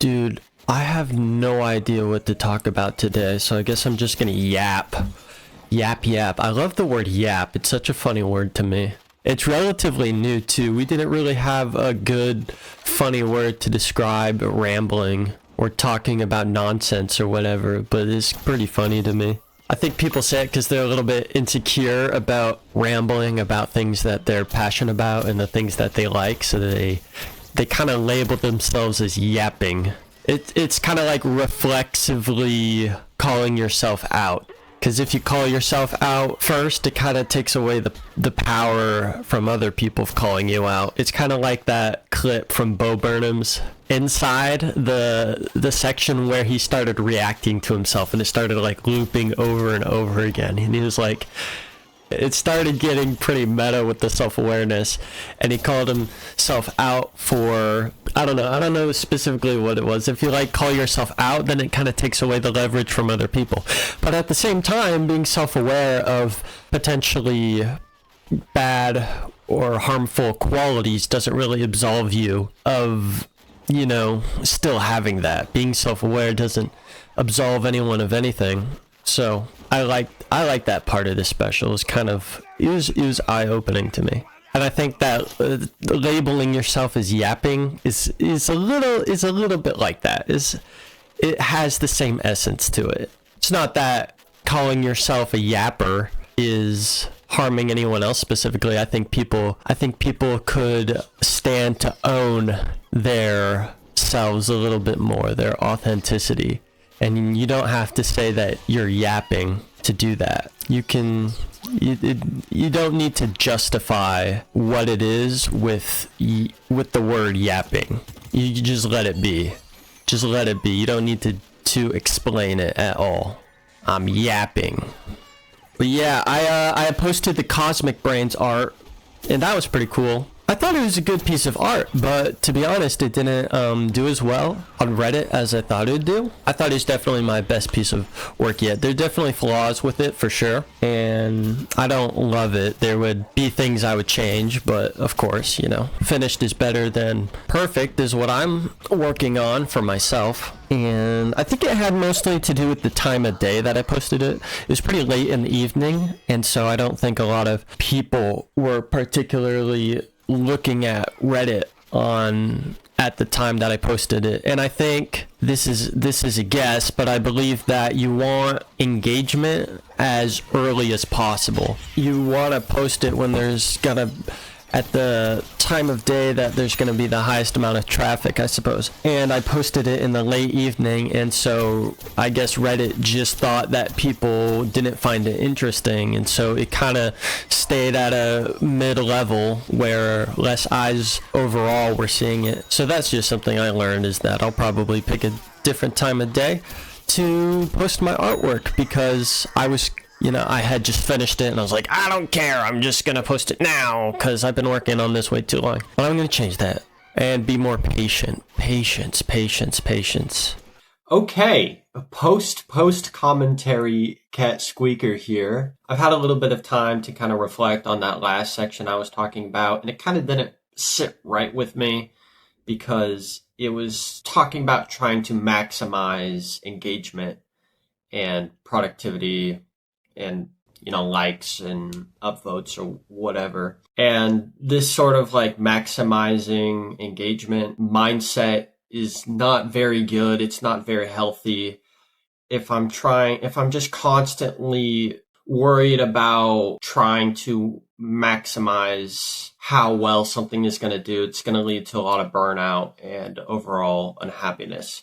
Dude, I have no idea what to talk about today, so I guess I'm just gonna yap. Yap. I love the word yap. It's such a funny word to me. It's relatively new too. We didn't really have a good, funny word to describe rambling or talking about nonsense or whatever, but it's pretty funny to me. I think people say it because they're a little bit insecure about rambling about things that they're passionate about and the things that they like, so they kind of label themselves as yapping. It's kind of like reflexively calling yourself out. Because if you call yourself out first, it kind of takes away the power from other people of calling you out. It's kind of like that clip from Bo Burnham's Inside, the section where he started reacting to himself, and it started like looping over and over again. And he was like, it started getting pretty meta with the self-awareness, and he called himself out for, I don't know specifically what it was. If you like call yourself out, then it kind of takes away the leverage from other people. But at the same time, being self-aware of potentially bad or harmful qualities doesn't really absolve you of, still having that. Being self-aware doesn't absolve anyone of anything. So I like that part of this special. It was eye-opening to me, and I think that labeling yourself as yapping is a little bit like that. It has the same essence to it. It's not that calling yourself a yapper is harming anyone else specifically. I think people could stand to own their selves a little bit more, their authenticity. And you don't have to say that you're yapping to do that. You don't need to justify what it is with the word yapping. You just let it be. Just let it be. You don't need to explain it at all. I'm yapping. But yeah, I posted the Cosmic Brains art, and that was pretty cool. I thought it was a good piece of art, but to be honest, it didn't do as well on Reddit as I thought it would do. I thought it was definitely my best piece of work yet. There are definitely flaws with it, for sure, and I don't love it. There would be things I would change, but of course, finished is better than perfect is what I'm working on for myself. And I think it had mostly to do with the time of day that I posted it. It was pretty late in the evening, and so I don't think a lot of people were particularly looking at Reddit at the time that I posted it. And I think this is a guess, but I believe that you want engagement as early as possible. You want to post it when there's gonna, at the time of day that there's going to be the highest amount of traffic, I suppose. And I posted it in the late evening, and so I guess Reddit just thought that people didn't find it interesting, and so it kind of stayed at a mid-level where less eyes overall were seeing it. So that's just something I learned, is that I'll probably pick a different time of day to post my artwork, because I had just finished it and I was like, I don't care, I'm just going to post it now because I've been working on this way too long. But I'm going to change that and be more patient. Patience. Okay, a post commentary cat squeaker here. I've had a little bit of time to kind of reflect on that last section I was talking about, and it kind of didn't sit right with me because it was talking about trying to maximize engagement and productivity and likes and upvotes or whatever. And this sort of like maximizing engagement mindset is not very good. It's not very healthy. If I'm just constantly worried about trying to maximize how well something is going to do, it's going to lead to a lot of burnout and overall unhappiness.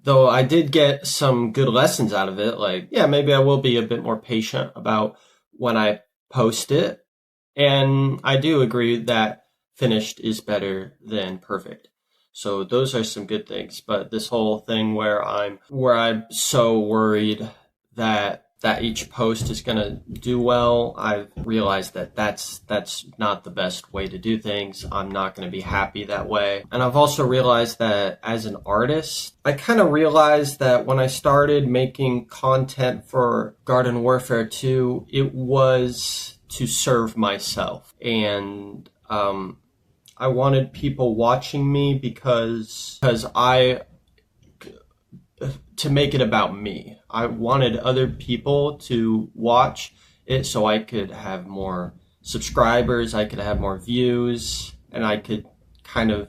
Though I did get some good lessons out of it, like, yeah, maybe I will be a bit more patient about when I post it. And I do agree that finished is better than perfect. So those are some good things. But this whole thing where I'm so worried that each post is going to do well, I've realized that that's not the best way to do things. I'm not going to be happy that way. And I've also realized that as an artist, I kind of realized that when I started making content for Garden Warfare 2, it was to serve myself. And I wanted people watching me because I to make it about me. I wanted other people to watch it so I could have more subscribers, I could have more views, and I could kind of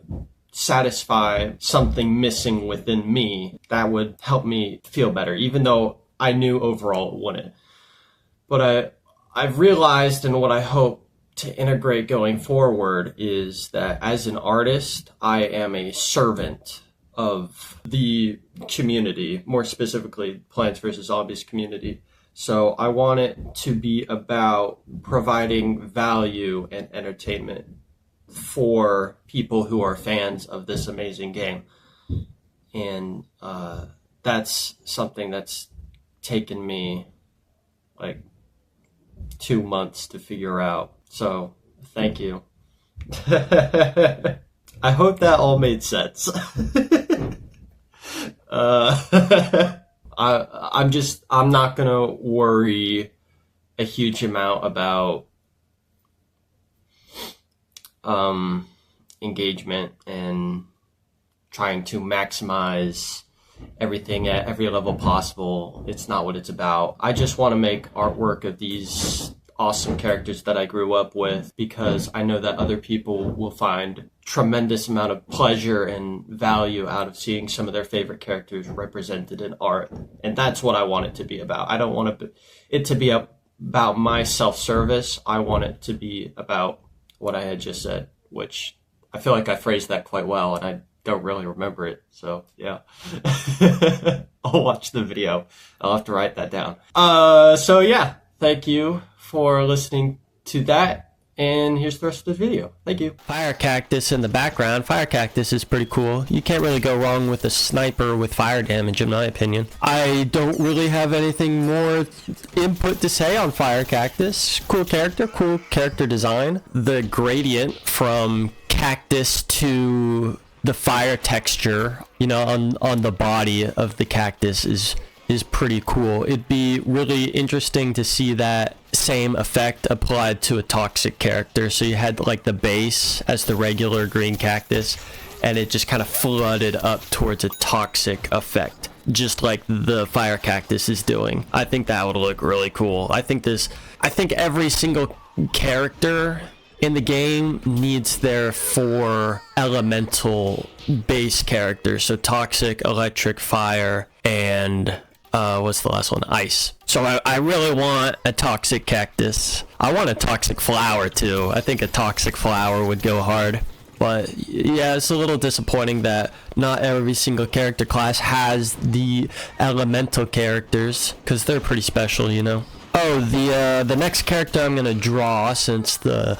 satisfy something missing within me that would help me feel better, even though I knew overall it wouldn't. But I've realized, and what I hope to integrate going forward, is that as an artist, I am a servant of the community, more specifically Plants vs. Zombies community. So I want it to be about providing value and entertainment for people who are fans of this amazing game. And that's something that's taken me like 2 months to figure out. So thank you. I hope that all made sense. I'm not gonna worry a huge amount about engagement and trying to maximize everything at every level possible. It's not what it's about. I just want to make artwork of these awesome characters that I grew up with, because I know that other people will find tremendous amount of pleasure and value out of seeing some of their favorite characters represented in art. And that's what I want it to be about. I don't want it to be about my self-service. I want it to be about what I had just said, which I feel like I phrased that quite well, and I don't really remember it. So yeah. I'll watch the video. I'll have to write that down. So yeah, thank you for listening to that, and here's the rest of the video. Thank you. Fire Cactus in the background. Fire Cactus is pretty cool. You can't really go wrong with a sniper with fire damage, in my opinion. I don't really have anything more input to say on Fire Cactus. Cool character design. The gradient from cactus to the fire texture, you know, on the body of the cactus is pretty cool. It'd be really interesting to see that same effect applied to a toxic character. So you had like the base as the regular green cactus, and it just kind of flooded up towards a toxic effect, just like the fire cactus is doing. I think that would look really cool. I think every single character in the game needs their 4 elemental base characters. So toxic, electric, fire, and what's the last one? Ice. So I really want a toxic cactus. I want a toxic flower too. I think a toxic flower would go hard. But yeah, it's a little disappointing that not every single character class has the elemental characters, because they're pretty special, you know. Oh, the next character I'm gonna draw, since the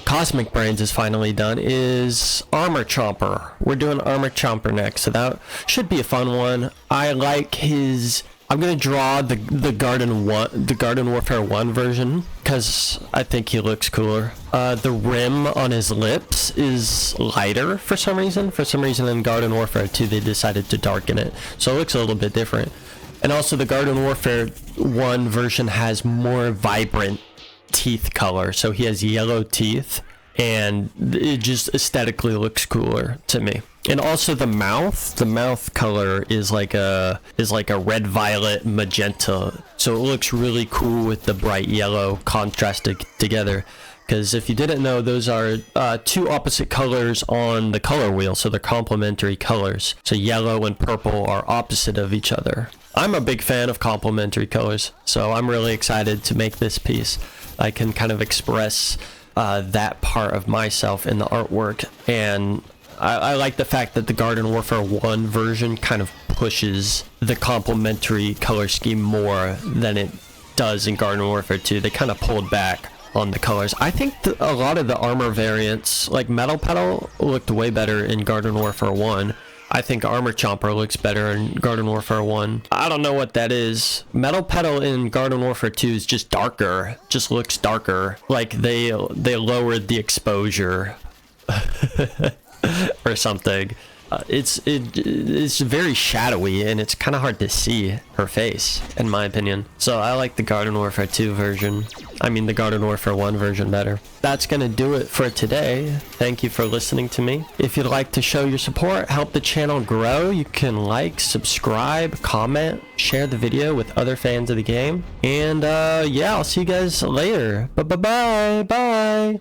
Cosmic Brains is finally done, is Armor Chomper. We're doing Armor Chomper next, so that should be a fun one. I like his... I'm gonna draw the Garden Warfare 1 version, because I think he looks cooler. The rim on his lips is lighter for some reason. For some reason in Garden Warfare 2 they decided to darken it, so it looks a little bit different. And also the Garden Warfare 1 version has more vibrant teeth color, so he has yellow teeth, and it just aesthetically looks cooler to me. And also the mouth color is like a red, violet, magenta, so it looks really cool with the bright yellow contrasted together. Because if you didn't know, those are 2 opposite colors on the color wheel, so they're complementary colors. So yellow and purple are opposite of each other. I'm a big fan of complementary colors, so I'm really excited to make this piece. I can kind of express that part of myself in the artwork, and I like the fact that the Garden Warfare 1 version kind of pushes the complementary color scheme more than it does in Garden Warfare 2. They kind of pulled back on the colors. I think a lot of the armor variants, like Metal Petal, looked way better in Garden Warfare 1. I think Armor Chomper looks better in Garden Warfare 1. I don't know what that is. Metal Petal in Garden Warfare 2 is just darker. Just looks darker. Like they lowered the exposure or something. It's very shadowy, and it's kind of hard to see her face, in my opinion. So I like the Garden Warfare 2 version. I mean the Garden Warfare 1 version better. That's gonna do it for today. Thank you for listening to me. If you'd like to show your support, help the channel grow, you can like, subscribe, comment, share the video with other fans of the game. And yeah, I'll see you guys later. Bye. Bye.